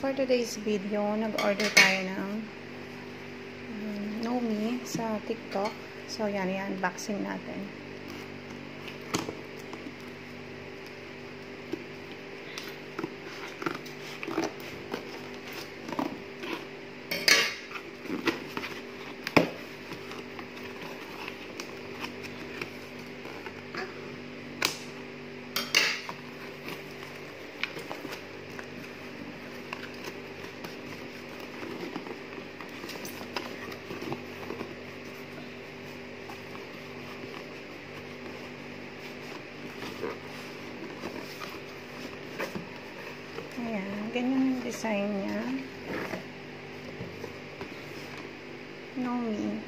for today's video, nag-order tayo ng Nomi sa TikTok. So, yan, i-unboxing natin. Ayan, ganyan yung design niya. Nomi.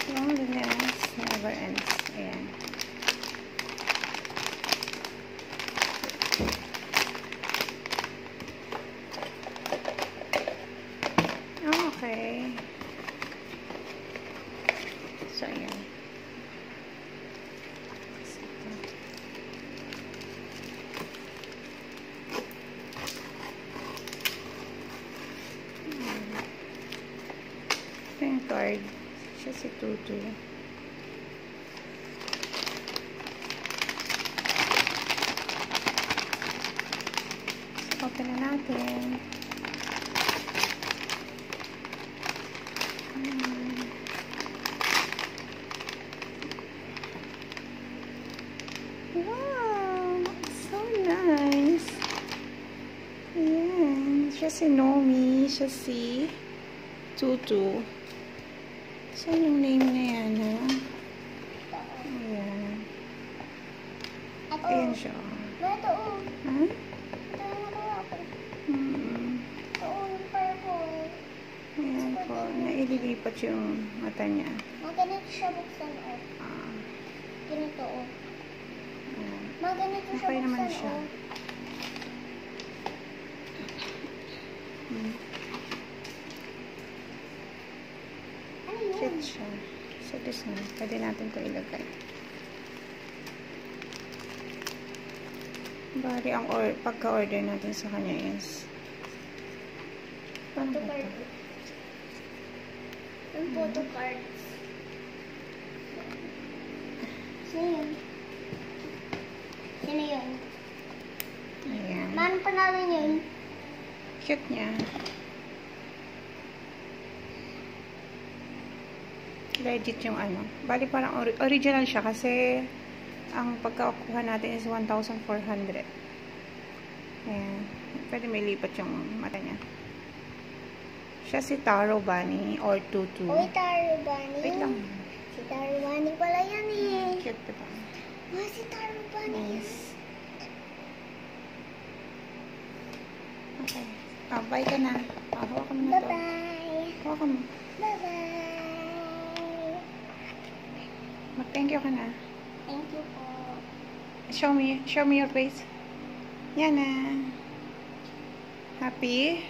Loneliness never ends. Ayan. Okay. So, ayan. Ito yung card. Siya si Tutu. So, open na natin. Wow! So nice! Ayan. Siya si Nomi. Siya si Tutu. Saan yung name na yan, ha? Ayan. Ayan siya. Ito, Ha? ito yung nakuha ko. Ito, yung purple. Ayan po. Naililipat yung mata niya. Maganito siya buksan, oh. Ganito, oh. Ayan. Maganito siya Okay naman buksan, siya. oh. Ano yun? Cute siya. So, this one. Pwede natin ito ilagay. Bali, ang pagka-order natin sa kanya is paano Photo ba card. ito? Yung photo cards. Sino yun? Sino yun? Ayan. Mano pa namin yun? Cute niya. Legit yung ano. Bali, parang original siya kasi ang pagkakuha natin is 1,400. Ayan. Pwede may lipat yung mata niya. Siya si Taro Bunny or Tutu. Uy, Taro Bunny. Wait lang. Si Taro Bunny pala yan eh. Cute diba? Oh, si Taro Bunny. Nice. Okay. Bye ka na. Hawakan mo na to. Bye-bye. Hawakan mo. Bye-bye. Mag-thank you ka na. Thank you po. Show me your face. Yan na. Happy?